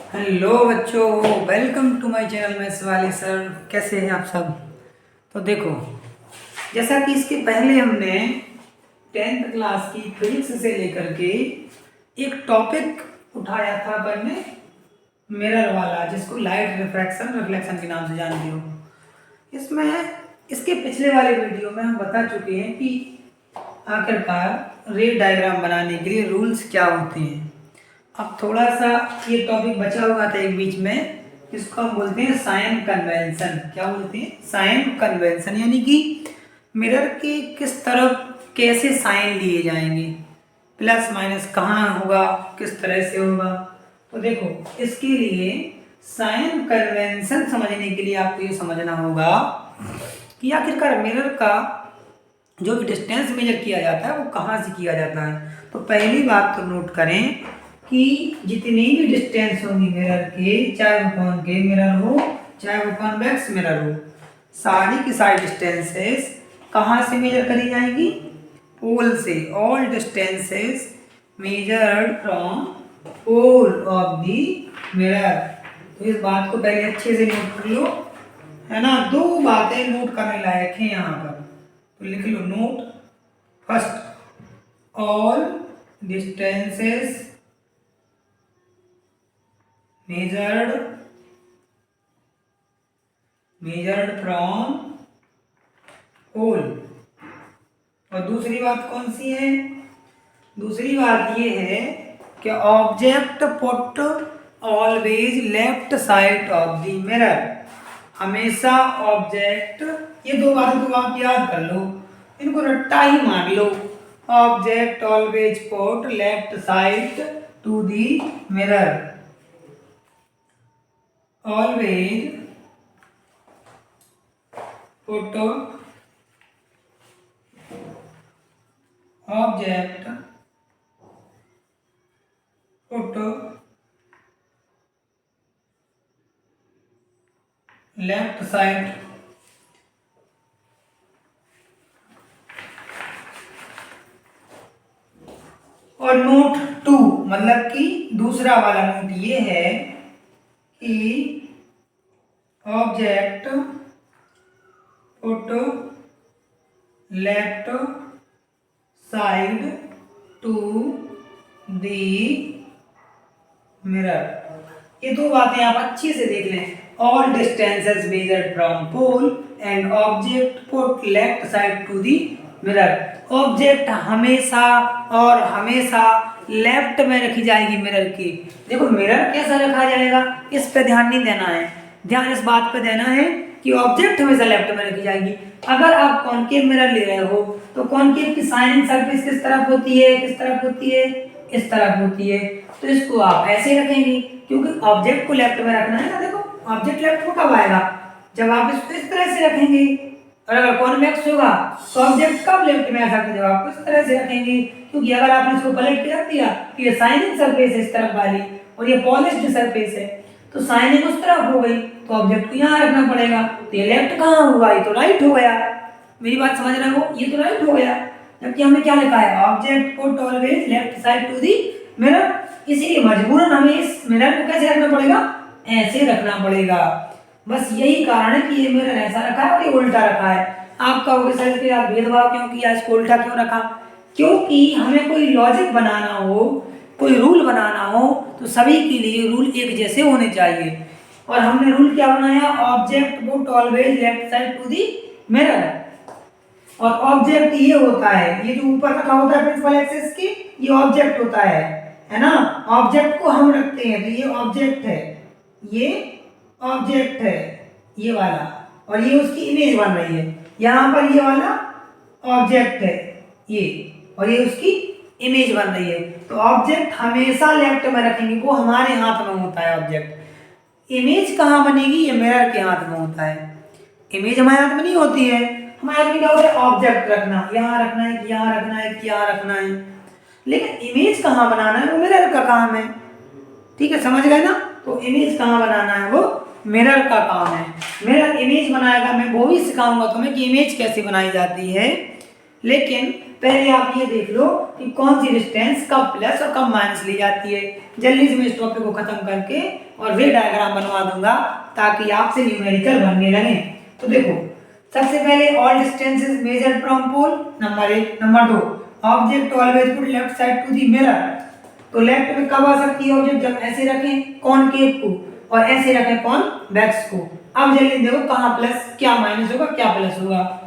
Hello बच्चों, welcome to my channel. मैं Shivali sir, कैसे हैं आप सब। तो देखो, जैसा कि इसके पहले हमने 10th क्लास की फिजिक्स से लेकर के एक टॉपिक उठाया था अपन ने, मिरर वाला, जिसको लाइट रिफ्रैक्शन रिफ्लेक्शन के नाम से जानते हो। इसमें इसके पिछले वाले वीडियो में हम बता चुके हैं कि आखिरकार रे डायग्राम बनाने के लिए रूल्स क्या होते हैं। अब थोड़ा सा ये टॉपिक बचा हुआ था एक बीच में, इसको हम बोलते हैं साइन कन्वेंशन। क्या बोलते हैं? साइन कन्वेंशन, यानी कि मिरर के किस तरफ कैसे साइन लिए जाएंगे, प्लस माइनस कहाँ होगा, किस तरह से होगा। तो देखो, इसके लिए साइन कन्वेंशन समझने के लिए आपको ये समझना होगा कि आखिरकार मिरर का जो भी डिस्टेंस मेजर किया जाता है वो कहाँ से किया जाता है। तो पहली बात तो नोट करें कि जितनी भी डिस्टेंस होगी मिरर के, चाहे वो कौन के मिरर हो, चाहे वो कॉन्वेक्स मिरर हो, सारी की सारी डिस्टेंसेस कहाँ से मेजर करी जाएंगी? पोल से। All distances measured from pole of the mirror. तो इस बात को पहले अच्छे से नोट कर लो, है ना। दो बातें नोट करने लायक हैं यहाँ पर, तो लिख लो note. First, all distances measured from pole। और दूसरी बात कौन सी है? दूसरी बात ये है कि object put always left side of the mirror. हमेशा ऑब्जेक्ट, ये दो बातें तो आप याद कर लो, इनको रट्टा ही मार लो। Object always put left side to the mirror. always put object put left side और नोट 2, मतलब कि दूसरा वाला नोट ये है कि object put left side to the mirror. ये दो बातें आप अच्छे से देख लें। All distances measured from pole and object put left side to the mirror. Object हमेशा और हमेशा लेफ्ट में रखी जाएगी मिरर की। देखो, मिरर कैसा रखा जाएगा, इस पे ध्यान नहीं देना है। ध्यान इस बात पे देना है कि ऑब्जेक्ट हमेशा लेफ्ट में रखी जाएगी। अगर आप कॉनकेव मिरर ले रहे हो तो कॉनकेव की साइनिंग सरफेस किस तरफ होती है? किस तरफ होती है? इस तरफ होती है। तो इसको आप ऐसे रखेंगे, क्योंकि ऑब्जेक्ट को लेफ्ट में रखना है ना। देखो, ऑब्जेक्ट लेफ्ट को कब आएगा? जब आप इसको इस तरह से रखेंगे। और अगर कॉन्वेक्स होगा तो ऑब्जेक्ट कब लेफ्ट में आ सकता है? जब आप इस तरह से रखेंगे। क्योंकि अगर आपने इसको पलट के रख दिया तो ये साइनिंग सरफेस है इस तरफ वाली, और ये पॉलिश्ड सरफेस है, तो साइनिंग उस तरफ हो गई, तो ऑब्जेक्ट को यहाँ रखना पड़ेगा। तो ये लेफ्ट कहाँ हुआ? ये तो राइट हो गया। मेरी बात समझ रहे हो? ये तो राइट हो गया। जबकि हमने क्या लिखा है? Object put always left side to the mirror. इसीलिए मजबूरन हमें इस मिरर को कैसे रखना पड़ेगा? ऐसे रखना पड़ेगा। बस यही कारण है कि ये मिरर ऐसा रखा है और ये उल्टा रखा है। आप कहोगे सर इसके साथ भेदभाव क्यों किया, इसको उल्टा क्यों रखा? क्योंकि हमें कोई लॉजिक बनाना हो, कोई रूल बनाना हो, तो सभी के लिए रूल एक जैसे होने चाहिए। और हमने रूल क्या बनाया? Object put always left side to the mirror. और ऑब्जेक्ट ये होता है, ये जो ऊपर रखा होता है प्रिंसिपल एक्सिस की, ये ऑब्जेक्ट होता है ना। ऑब्जेक्ट को हम रखते हैं, तो ये ऑब्जेक्ट है, ये ऑब्जेक्ट है, ये वाला, और ये उसकी इमेज बन रही है। यहाँ पर ये वाला ऑब्जेक्ट है ये, और ये उसकी इमेज बन रही है। तो ऑब्जेक्ट हमेशा लेफ्ट में रखेंगे, वो हमारे हाथ में होता है ऑब्जेक्ट। इमेज कहाँ बनेगी? ये मिरर के हाथ में होता है। इमेज हमारे हाथ में नहीं होती है। हमारे हाथ में क्या होता है? ऑब्जेक्ट रखना, यहाँ रखना है, यहाँ रखना है, यहाँ रखना है। लेकिन इमेज कहाँ बनाना है वो मिरर का काम है। ठीक है, समझ गए ना। तो इमेज कहाँ बनाना है वो मिरर का काम है। मिरर इमेज बनाएगा। मैं वो भी सिखाऊंगा तुम्हें कि इमेज कैसे बनाई जाती है। लेकिन पहले आप ये देख लो कि कौन सी डिस्टेंस कब प्लस और कब माइनस ली जाती है। जल्दी से मैं इस टॉपिक को खत्म करके और वे डायग्राम बनवा दूंगा ताकि आपसे न्यूमेरिकल बनने लगे। तो देखो, सबसे पहले all distances measured from pole, number 1। Number 2, object always put left side to the mirror. तो लेफ्ट में कब आ सकती है ऑब्जेक्ट? जब ऐसे रखें कॉनकेव को और ऐसे रखें कॉन्वेक्स को। अब जल्दी देखो कहाँ प्लस क्या माइनस होगा, क्या प्लस होगा।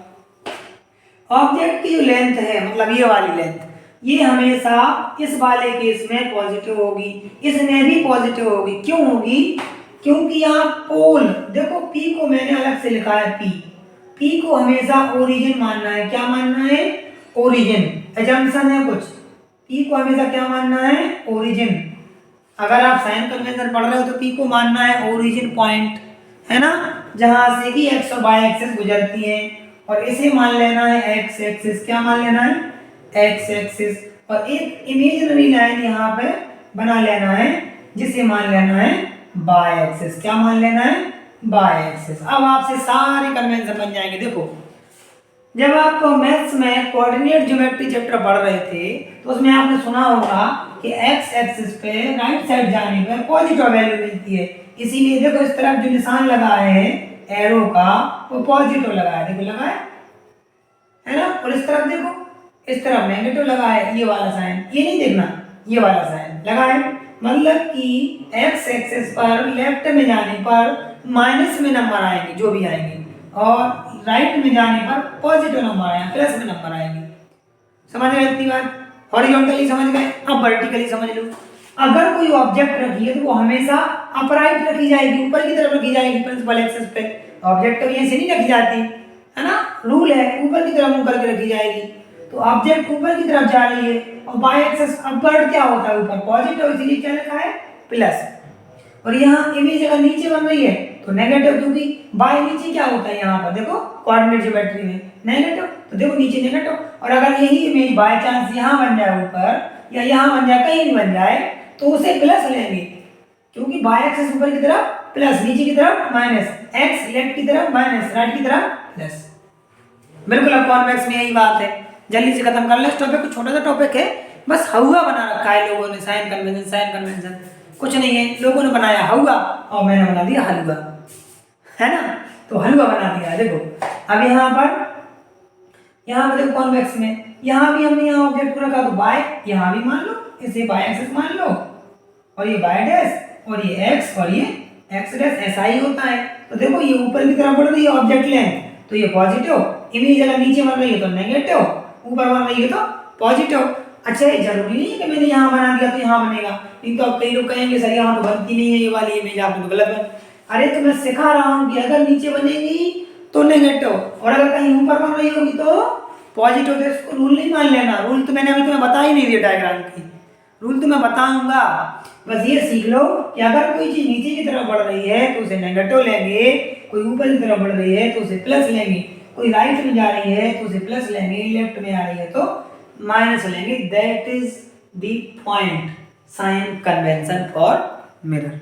ऑब्जेक्ट की जो लेंथ है, मतलब ये वाली लेंथ, ये हमेशा इस वाले केस में पॉजिटिव होगी, इसमें भी पॉजिटिव होगी। क्यों होगी? क्योंकि यहाँ पोल, देखो पी को मैंने अलग से लिखा है, पी को हमेशा ओरिजिन मानना है। क्या मानना है? ओरिजिन। एजम्पशन है कुछ, पी को हमेशा क्या मानना है? ओरिजिन। अगर आप साइन कन्वेंशन पढ़ रहे हो तो पी को मानना है ओरिजिन पॉइंट, है ना, जहां से कि एक्स और वाई एक्सिस गुजरती है। और इसे मान लेना है एक्स एक्सिस। क्या मान लेना है? X axis. और एक इमेजिनरी लाइन यहाँ पे बना लेना है जिसे मान लेना है वाई एक्सिस। क्या मान लेना है? Y axis. अब आपसे सारे कन्वेंशन बन जाएंगे। देखो, जब आप मैथ्स में कोऑर्डिनेट ज्योमेट्री चैप्टर पढ़ रहे थे तो उसमें आपने सुना होगा कि एक्स एक्सिस पे राइट साइड जाने पर पॉजिटिव वैल्यू मिलती है। इसीलिए देखो इस तरफ जो निशान लगाए हैं एरो का, वो पॉजिटिव लगा है। देखो लगा है ना। और इस तरफ देखो, इस तरफ नेगेटिव लगा है, ये वाला साइन। ये नहीं देखना, ये वाला साइन लगा है। मतलब कि एक्स एक्सिस पर लेफ्ट में जाने पर माइनस में नंबर आएंगे जो भी आएंगे, और राइट में जाने पर पॉजिटिव नंबर आएंगे, प्लस में नंबर आएंगे। समझ गए इतनी बात? हॉरिजॉन्टली समझ गए। अब वर्टिकली समझ लो। अगर कोई ऑब्जेक्ट रखी है तो वो हमेशा अपराइट रखी जाएगी, ऊपर की तरफ रखी जाएगी प्रिंसिपल एक्सिस पे। ऑब्जेक्ट कभी ऐसे नहीं रखी जाती, है ना, रूल है, ऊपर की तरफ मुंह करके रखी जाएगी। तो ऑब्जेक्ट ऊपर की तरफ जा रही है और बाय एक्सिस अपवर्ड क्या होता है? ऊपर पॉजिटिव, इसीलिए क्या लिखा है? प्लस। और यहाँ इमेज अगर नीचे बन रही है तो नेगेटिव, क्योंकि बाय नीचे क्या होता है यहाँ पर? देखो कोऑर्डिनेट ज्योमेट्री में नेगेटिव, तो देखो नीचे नेगेटिव। और अगर यही इमेज बाय चांस यहाँ बन जाए ऊपर, या यहाँ बन जाए, कहीं भी बन जाए, तो उसे प्लस लेंगे, क्योंकि बाय एक्सिस ऊपर की तरफ प्लस, नीचे की तरफ माइनस, एक्स लेफ्ट की तरफ माइनस, राइट की तरफ प्लस। बिल्कुल, अब कॉन्वेक्स में यही बात है। जल्दी से खत्म कर ले इस टॉपिक को, छोटा सा टॉपिक है, बस हवा बना रखा है लोगों ने, साइन कन्वेंशन, साइन कन्वेंशन कुछ नहीं है, लोगों ने बनाया हवा और मैंने बना दिया हलवा, है ना। तो हलवा बना दिया। देखो अब यहाँ पर देखो कॉन्वेक्स में यहाँ भी हमने यहाँ ऑब्जेक्ट को रखा, तो बाय यहाँ भी मान लो, इसे बाय एक्सिस मान लो, और ये बाय डैश, और ये एक्स, और ये एक्स डैश, ऐसा ही होता है। तो देखो ये ऊपर की तरफ बढ़ रही है ऑब्जेक्ट लेंथ, तो ये पॉजिटिव। इमेज अगर नीचे बन रही है तो नेगेटिव, ऊपर बन रही है तो पॉजिटिव। अच्छा, ये जरूरी नहीं है कि मैंने यहाँ बना दिया तो यहाँ बनेगा, नहीं तो अब कई लोग कहेंगे सर यहाँ तो बनती नहीं है ये वाली इमेज, आपने तो गलत है। अरे तो मैं सिखा रहा हूँ कि अगर नीचे बनेगी तो नेगेटिव, और अगर कहीं ऊपर बन रही होगी तो पॉजिटिव। तो इसको रूल नहीं मान लेना, रूल तो मैंने अभी तुम्हें बता ही नहीं दिया डायग्राम की, रूल तो मैं बताऊंगा। बस ये सीख लो कि अगर कोई चीज नीचे की तरफ बढ़ रही है तो उसे नेगेटिव लेंगे, कोई ऊपर की तरफ बढ़ रही है तो उसे प्लस लेंगे, कोई राइट में जा रही है तो उसे प्लस लेंगे, लेफ्ट में आ रही है तो माइनस लेंगे। That is the point sign convention for mirror.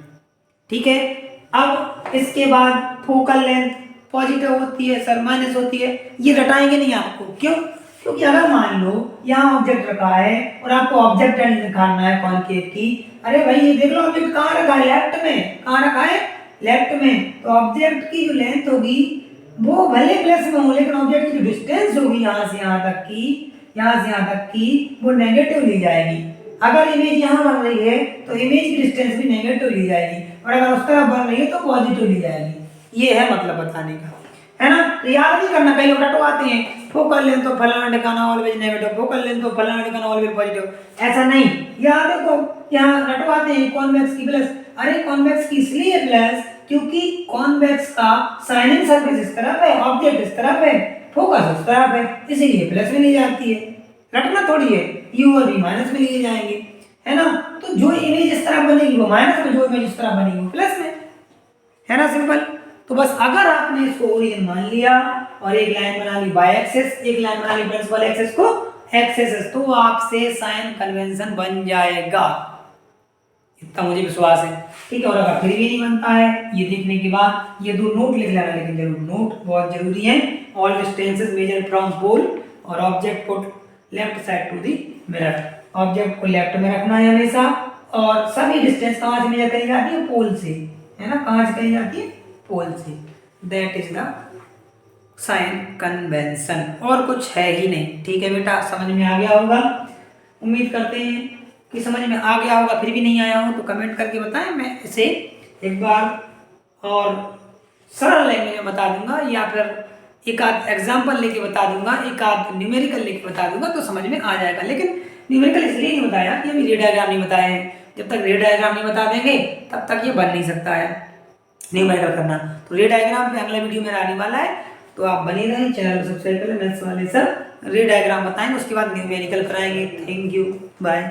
ठीक है। अब इसके बाद फोकल लेंथ पॉजिटिव होती है सर, माइनस होती है, ये रटाएंगे नहीं आपको। क्यों? क्योंकि अगर मान लो यहाँ ऑब्जेक्ट रखा है और आपको ऑब्जेक्ट एंड दिखाना है कॉनकेव की, अरे भाई ये देख लो ऑब्जेक्ट कहाँ रखा है? लेफ्ट में। कहाँ रखा है? लेफ्ट में। तो ऑब्जेक्ट की जो लेंथ होगी वो भले प्लस में हो, लेकिन ऑब्जेक्ट की जो डिस्टेंस होगी यहाँ से यहाँ तक की, यहाँ से यहाँ तक की, वो नेगेटिव ली जाएगी। अगर इमेज यहाँ बन रही है तो इमेज की डिस्टेंस भी नेगेटिव ली जाएगी, और अगर उस तरफ बन रही है तो पॉजिटिव ली जाएगी। ये है मतलब बताने का, है ना। तो याद नहीं करना, कई लोग रटवाते हैं फोकल लेंथ तो फलाना ठिकाना ऑलवेज नेगेटिव, फोकल लेंथ तो फलाना ठिकाना ऑलवेज पॉजिटिव, ऐसा नहीं। यहाँ देखो यहाँ रटवाते हैं कॉन्वेक्स की प्लस। अरे कॉन्वेक्स की इसलिए प्लस क्योंकि कॉन्वेक्स का साइनिंग सरफेस इस तरफ है, ऑब्जेक्ट इस तरफ है, फोकस उस तरफ है, इसीलिए प्लस में ली जाती है। रटना थोड़ी है, यू और वी माइनस में लिए जाएंगे, है ना। तो जो इमेज इस तरफ बनेगी वो माइनस में, जो इमेज इस तरफ बनेगी वो प्लस में, है ना, सिंपल। तो बस अगर आपने इसको ओरिजिन मान लिया और एक लाइन बना ली बाय एक्सिस, एक लाइन बना ली प्रिंसिपल एक्सिस को एक्सिस, तो आपसे साइन कन्वेंशन बन जाएगा, इतना मुझे विश्वास है। ठीक है। और अगर फिर भी नहीं बनता है, ये देखने के बाद ये दो नोट लिख लेना, लेकिन जरूर नोट बहुत जरूरी है। All distances measure from pole और object put left side to the mirror. Object को लेफ्ट में रखना है हमेशा, और सभी डिस्टेंस कहाँ से मेजर करी जाती है? पोल से, है ना, कहाँ से करी जाती है? पोल से। That is the sign convention, और कुछ है ही नहीं। ठीक है बेटा, समझ में आ गया होगा, उम्मीद करते हैं कि समझ में आ गया होगा। फिर भी नहीं आया हो तो कमेंट करके बताएं, मैं इसे एक बार और सरल लैंग्वेज में बता दूंगा, या फिर एक आध एग्जाम्पल लेके बता दूंगा, एक आध न्यूमेरिकल लेके बता दूंगा, तो समझ में आ जाएगा। लेकिन न्यूमेरिकल इसलिए नहीं बताया कि अभी रे डायग्राम नहीं बताए हैं। जब तक रे डायग्राम नहीं बता देंगे तब तक ये बन नहीं सकता है न्यूमेरिकल करना। तो रे डायग्राम पे अगला वीडियो मेरा आने वाला है, तो आप बने रहें, चैनल को सब्सक्राइब कर लें। मैथ्स वाले सर रे डायग्राम बताएंगे, उसके बाद न्यूमेरिकल कराएंगे। Thank you, bye.